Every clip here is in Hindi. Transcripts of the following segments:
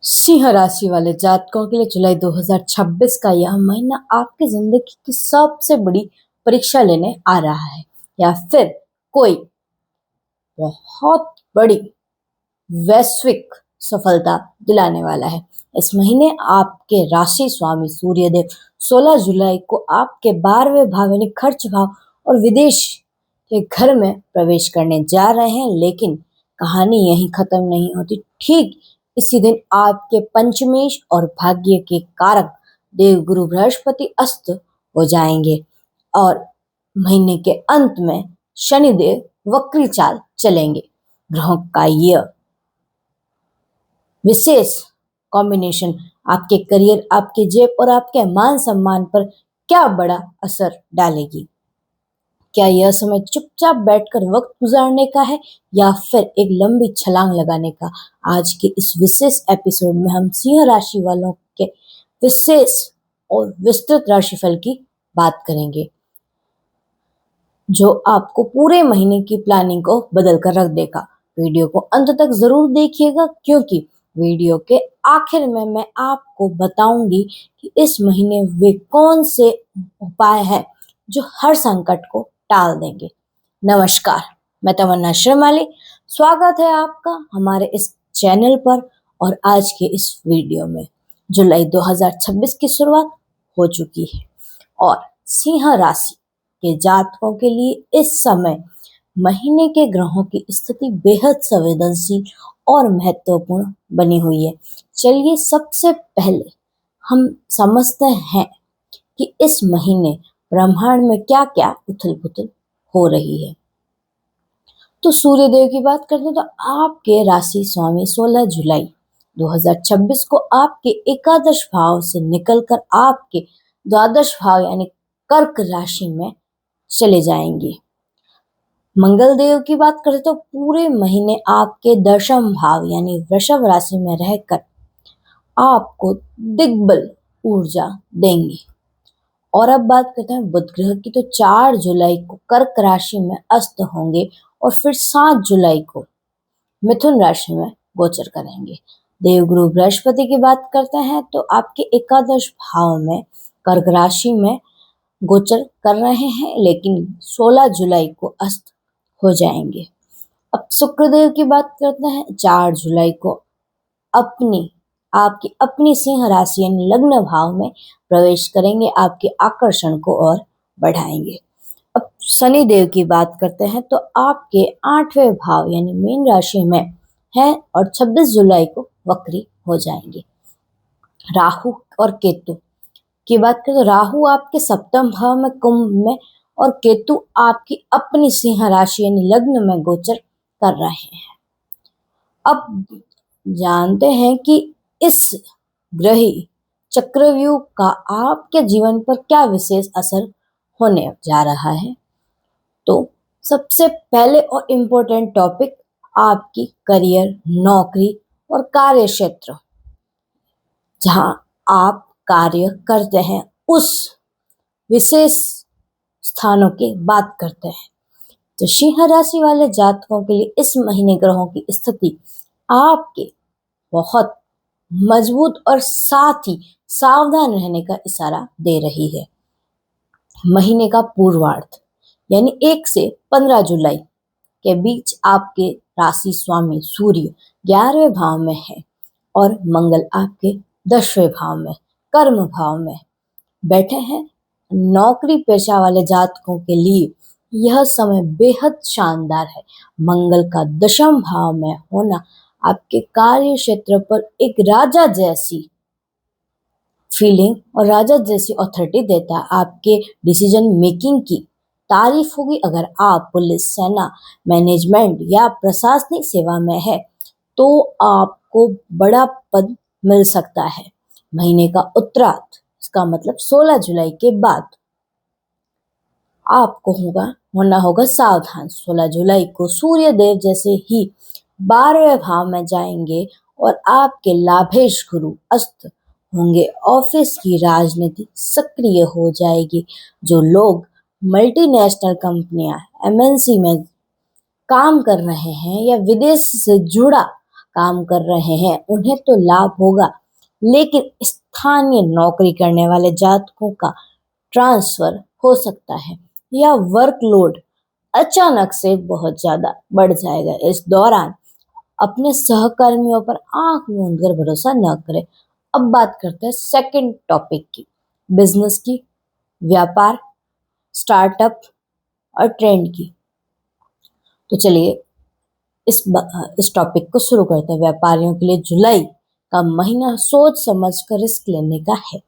सिंह राशि वाले जातकों के लिए जुलाई 2026 का यह महीना आपकी जिंदगी की सबसे बड़ी परीक्षा लेने आ रहा है या फिर कोई बहुत बड़ी वैश्विक सफलता दिलाने वाला है। इस महीने आपके राशि स्वामी सूर्यदेव 16 जुलाई को आपके 12वें भाव यानी खर्च भाव और विदेश के घर में प्रवेश करने जा रहे हैं, लेकिन कहानी यहीं खत्म नहीं होती। ठीक इसी दिन आपके पंचमेश और भाग्य के कारक देवगुरु बृहस्पति अस्त हो जाएंगे और महीने के अंत में शनिदेव वक्री चाल चलेंगे। ग्रहों का यह विशेष कॉम्बिनेशन आपके करियर, आपके जेब और आपके मान सम्मान पर क्या बड़ा असर डालेगी। क्या यह समय चुपचाप बैठकर वक्त गुजारने का है या फिर एक लंबी छलांग लगाने का? आज के इस विशेष एपिसोड में हम सिंह राशि वालों के विशेष और विस्तृत राशिफल की बात करेंगे, जो आपको पूरे महीने की प्लानिंग को बदल कर रख देगा। वीडियो को अंत तक जरूर देखिएगा, क्योंकि वीडियो के आखिर में मैं आपको बताऊंगी कि इस महीने वे कौन से उपाय हैं जो हर संकट को टाल देंगे। नमस्कार, मैं तमन्ना श्रीमाली। स्वागत है आपका हमारे इस चैनल पर। और आज के इस वीडियो में जुलाई 2026 की शुरुआत हो चुकी है और सिंह राशि के जातकों के लिए इस समय महीने के ग्रहों की स्थिति बेहद संवेदनशील और महत्वपूर्ण बनी हुई है। चलिए सबसे पहले हम समझते हैं कि इस महीने ब्रह्मांड में क्या क्या उथल पुथल हो रही है। तो सूर्यदेव की बात करते हैं तो आपके राशि स्वामी 16 जुलाई 2026 को आपके एकादश भाव से निकलकर आपके द्वादश भाव यानी कर्क राशि में चले जाएंगे। मंगल देव की बात करें तो पूरे महीने आपके दशम भाव यानी वृषभ राशि में रहकर आपको दिग्बल ऊर्जा देंगे। और अब बात करते हैं बुध ग्रह की, तो 4 जुलाई को कर्क राशि में अस्त होंगे और फिर 7 जुलाई को मिथुन राशि में गोचर करेंगे। देवगुरु बृहस्पति की बात करते हैं तो आपके एकादश भाव में कर्क राशि में गोचर कर रहे हैं, लेकिन 16 जुलाई को अस्त हो जाएंगे। अब शुक्रदेव की बात करते हैं, 4 जुलाई को आपकी अपनी सिंह राशि यानी लग्न भाव में प्रवेश करेंगे, आपके आकर्षण को और बढ़ाएंगे। अब शनि देव की बात करते हैं तो आपके 8वें भाव यानी मीन राशि में है और 26 जुलाई को वक्री हो जाएंगे। राहु और केतु की बात करें तो राहु आपके सप्तम भाव में कुंभ में और केतु आपकी अपनी सिंह राशि यानी लग्न में गोचर कर रहे हैं। अब जानते हैं कि इस ग्रही चक्रव्यूह का आपके जीवन पर क्या विशेष असर होने जा रहा है। तो सबसे पहले और इम्पोर्टेंट टॉपिक आपकी करियर, नौकरी और कार्य क्षेत्र, जहां आप कार्य करते हैं उस विशेष स्थानों की बात करते हैं। तो सिंह राशि वाले जातकों के लिए इस महीने ग्रहों की स्थिति आपके बहुत मजबूत और साथ ही सावधान रहने का इशारा दे रही है। महीने का पूर्वार्ध यानी 1 से 15 जुलाई के बीच आपके राशि स्वामी सूर्य 11वें भाव में है और मंगल आपके 10वें भाव में कर्म भाव में बैठे हैं। नौकरी पेशा वाले जातकों के लिए यह समय बेहद शानदार है। मंगल का दशम भाव में होना आपके कार्य क्षेत्र पर एक राजा जैसी फीलिंग और राजा जैसी अथॉरिटी देता है। आपके डिसीजन मेकिंग की तारीफ होगी। अगर आप पुलिस, सेना, मैनेजमेंट या प्रशासनिक सेवा में है तो आपको बड़ा पद मिल सकता है। महीने का उत्तरार्ध, इसका मतलब 16 जुलाई के बाद आपको होना होगा सावधान। 16 जुलाई को सूर्य देव जैसे ही 12वें भाव में जाएंगे और आपके लाभेश गुरु अस्त होंगे। ऑफिस की राजनीति सक्रिय हो जाएगी। जो लोग मल्टीनेशनल कंपनियां, एमएनसी में काम कर रहे हैं या विदेश से जुड़ा काम कर रहे हैं उन्हें तो लाभ होगा, लेकिन स्थानीय नौकरी करने वाले जातकों का ट्रांसफर हो सकता है या वर्कलोड अचानक से बहुत ज्यादा बढ़ जाएगा। इस दौरान अपने सहकर्मियों पर आंख मूंद कर भरोसा न करें। अब बात करते हैं सेकंड टॉपिक की, बिजनेस की, व्यापार, स्टार्टअप और ट्रेंड की। तो चलिए इस टॉपिक को शुरू करते हैं। व्यापारियों के लिए जुलाई का महीना सोच समझ कर रिस्क लेने का है।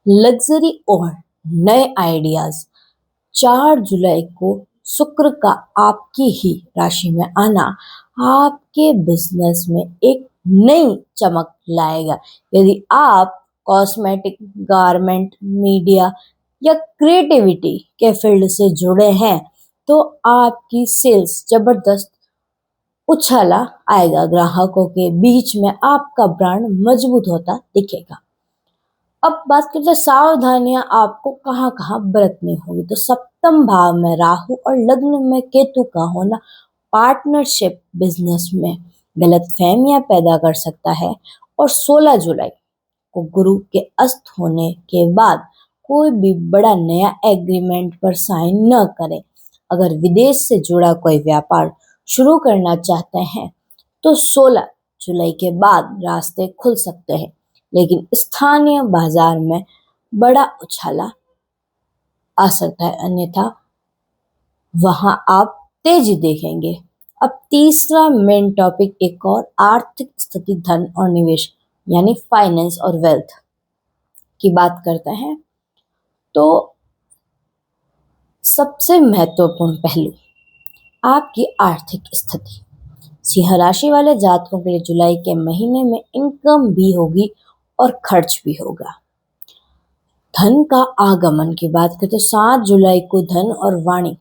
लग्जरी और नए आइडियाज। 4 जुलाई को शुक्र का आपकी ही राशि में आना आपके बिजनेस में एक नई चमक लाएगा। यदि आप कॉस्मेटिक, गारमेंट, मीडिया या क्रिएटिविटी के फील्ड से जुड़े हैं तो आपकी सेल्स जबरदस्त उछाला आएगा। ग्राहकों के बीच में आपका ब्रांड मजबूत होता दिखेगा। अब बात करते हैं सावधानियां आपको कहाँ कहाँ बरतनी होगी। तो सप्तम भाव में राहु और लग्न में केतु का होना पार्टनरशिप बिजनेस में गलतफहमियां पैदा कर सकता है। और 16 जुलाई को गुरु के अस्त होने के बाद कोई भी बड़ा नया एग्रीमेंट पर साइन न करें। अगर विदेश से जुड़ा कोई व्यापार शुरू करना चाहते हैं तो 16 जुलाई के बाद रास्ते खुल सकते हैं, लेकिन स्थानीय बाजार में बड़ा उछाला आ सकता है, अन्यथा वहां आप तेजी देखेंगे। अब तीसरा मेन टॉपिक एक और आर्थिक स्थिति, धन और निवेश यानी फाइनेंस और वेल्थ की बात करते हैं। तो सबसे महत्वपूर्ण पहलू आपकी आर्थिक स्थिति। सिंह राशि वाले जातकों के लिए जुलाई के महीने में इनकम भी होगी और खर्च भी होगा। धन का आगमन की बात करें तो 7 जुलाई को धन और वाणी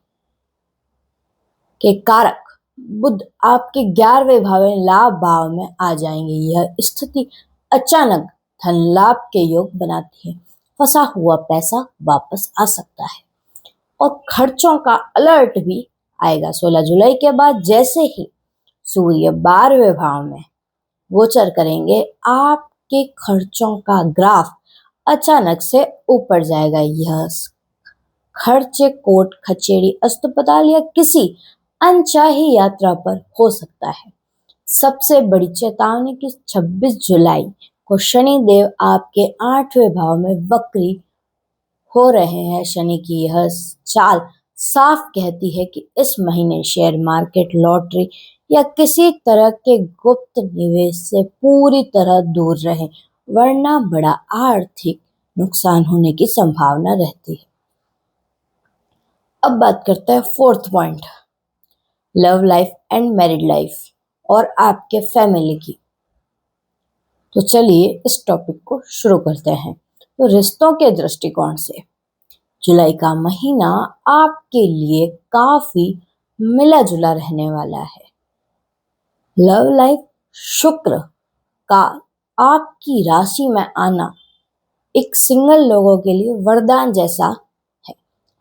के कारक बुध आपके 11वें भाव में लाभ भाव में आ जाएंगे। यह स्थिति अचानक धन लाभ के योग बनाती है। फंसा हुआ पैसा वापस आ सकता है और खर्चों का अलर्ट भी आएगा। 16 जुलाई के बाद जैसे ही सूर्य 12वें भाव में गोचर करेंगे आपके खर्चों का ग्राफ अचानक से ऊपर जाएगा। यह खर्चे कोर्ट कचहरी, अस्पताल या किसी अनचाही यात्रा पर हो सकता है। सबसे बड़ी चेतावनी कि 26 जुलाई को शनि देव आपके 8वें भाव में वक्री हो रहे हैं। शनि की यह चाल साफ कहती है कि इस महीने शेयर मार्केट, लॉटरी या किसी तरह के गुप्त निवेश से पूरी तरह दूर रहें, वरना बड़ा आर्थिक नुकसान होने की संभावना रहती है। अब बात करते हैं fourth point, love life and married life और आपके फैमिली की। तो चलिए इस टॉपिक को शुरू करते हैं। तो रिश्तों के दृष्टिकोण से जुलाई का महीना आपके लिए काफी मिला जुला रहने वाला है। लव लाइफ, शुक्र का आपकी राशि में आना एक सिंगल लोगों के लिए वरदान जैसा है।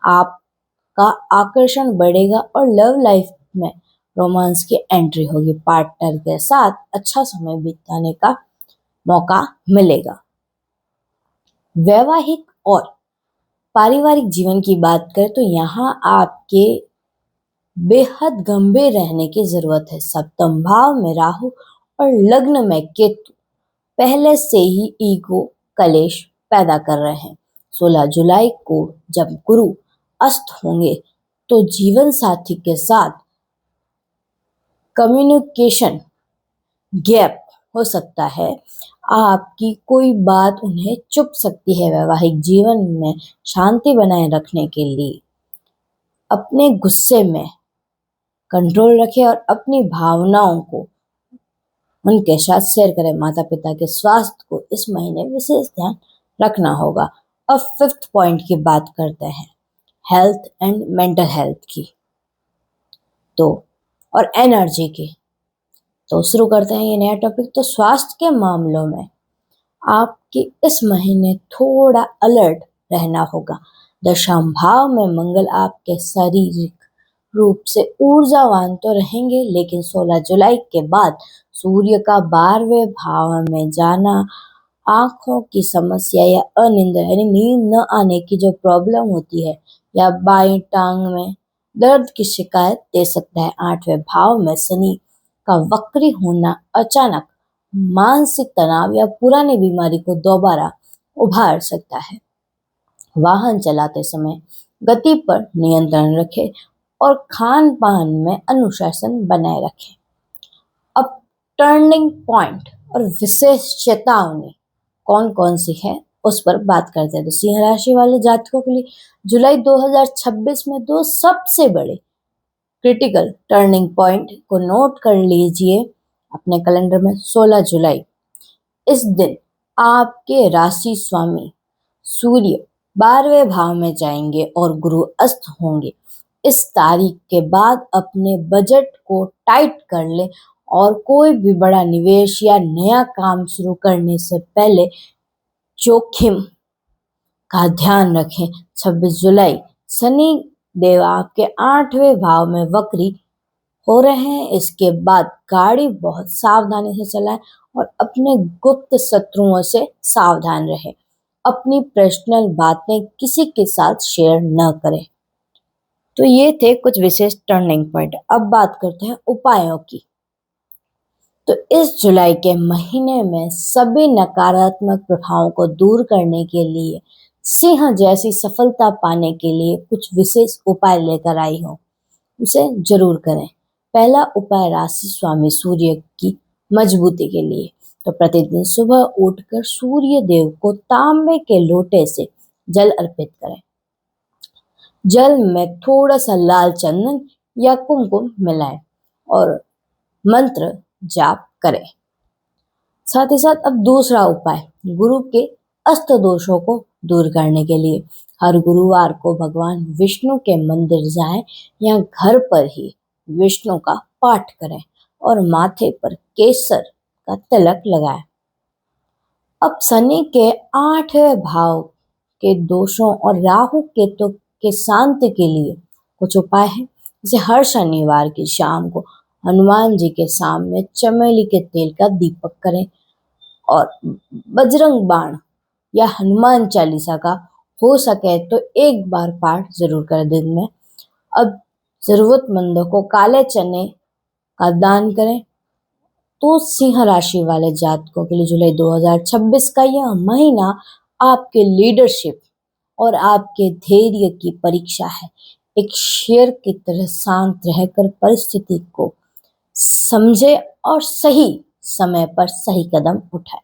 आपका आकर्षण बढ़ेगा और लव लाइफ में रोमांस की एंट्री होगी। पार्टनर के साथ अच्छा समय बिताने का मौका मिलेगा। वैवाहिक और पारिवारिक जीवन की बात करें तो यहाँ आपके बेहद गंभीर रहने की जरूरत है। सप्तम भाव में राहु और लग्न में केतु पहले से ही ईगो कलेश पैदा कर रहे हैं। 16 जुलाई को जब गुरु अस्त होंगे तो जीवन साथी के साथ कम्युनिकेशन गैप हो सकता है। आपकी कोई बात उन्हें चुभ सकती है। वैवाहिक जीवन में शांति बनाए रखने के लिए अपने गुस्से में कंट्रोल रखें और अपनी भावनाओं को उनके साथ शेयर करें। माता पिता के स्वास्थ्य को इस महीने विशेष ध्यान रखना होगा। अब फिफ्थ पॉइंट की बात करते हैं, हेल्थ एंड मेंटल हेल्थ की तो और एनर्जी की। तो शुरू करते हैं ये नया टॉपिक। तो स्वास्थ्य के मामलों में आपके इस महीने थोड़ा अलर्ट रहना होगा। दशम भाव में मंगल आपके शारीरिक रूप से ऊर्जावान तो रहेंगे, लेकिन 16 जुलाई के बाद सूर्य का 12वें भाव में जाना आंखों की समस्या या अनिंद्रा यानी नींद न आने की जो प्रॉब्लम होती है या बाईं टांग में दर्द की शिकायत दे सकता है। 8वें भाव में शनि का वक्री होना अचानक मानसिक तनाव या पुरानी बीमारी को दोबारा उभार सकता है। वाहन चलाते समय गति पर नियंत्रण रखें और खान पान में अनुशासन बनाए रखें। अब टर्निंग पॉइंट और विशेष चेतावनी कौन कौन सी है उस पर बात करते हैं। तो सिंह राशि वाले जातकों के लिए जुलाई 2026 में दो सबसे बड़े क्रिटिकल टर्निंग पॉइंट को नोट कर लीजिए अपने कैलेंडर में। 16 जुलाई, इस दिन आपके राशि स्वामी सूर्य 12वें भाव में जाएंगे और गुरु अस्त होंगे। इस तारीख के बाद अपने बजट को टाइट कर ले और कोई भी बड़ा निवेश या नया काम शुरू करने से पहले जोखिम का ध्यान रखें। 26 जुलाई, शनि देव आपके 8वें भाव में वक्री हो रहे हैं। इसके बाद गाड़ी बहुत सावधानी से चलाएं और अपने गुप्त शत्रुओं से सावधान रहें। अपनी पर्सनल बातें किसी के साथ शेयर न करें। तो ये थे कुछ विशेष टर्निंग पॉइंट। अब बात करते हैं उपायों की। तो इस जुलाई के महीने में सभी नकारात्मक प्रभावों को दूर करने के लिए सिंह जैसी सफलता पाने के लिए कुछ विशेष उपाय लेकर आई हूँ, उसे जरूर करें। पहला उपाय राशि स्वामी सूर्य की मजबूती के लिए। तो प्रतिदिन सुबह उठकर सूर्य देव को तांबे के लोटे से जल अर्पित करें। जल में थोड़ा सा लाल चंदन या कुमकुम मिलाएं और मंत्र जाप करें। साथ ही साथ अब दूसरा उपाय गुरु के अष्ट दोषों को दूर करने के लिए हर गुरुवार को भगवान विष्णु के मंदिर जाएं या घर पर ही विष्णु का पाठ करें और माथे पर केसर का तिलक लगाएं। अब शनि के 8वें भाव के दोषों और राहु केतु के शांति के लिए कुछ उपाय हैं। जैसे हर शनिवार की शाम को हनुमान जी के सामने चमेली के तेल का दीपक करें और बजरंग बाण या हनुमान चालीसा का हो सके तो एक बार पाठ जरूर करें दिन में। अब जरूरतमंदों को काले चने का दान करें। तो सिंह राशि वाले जातकों के लिए जुलाई 2026 का यह महीना आपके लीडरशिप और आपके धैर्य की परीक्षा है। एक शेर की तरह शांत रहकर परिस्थिति को समझे और सही समय पर सही कदम उठाए।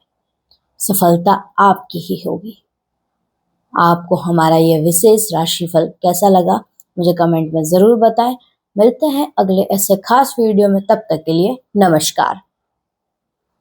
सफलता आपकी ही होगी। आपको हमारा यह विशेष राशिफल कैसा लगा मुझे कमेंट में जरूर बताएं। मिलते हैं अगले ऐसे खास वीडियो में, तब तक के लिए नमस्कार।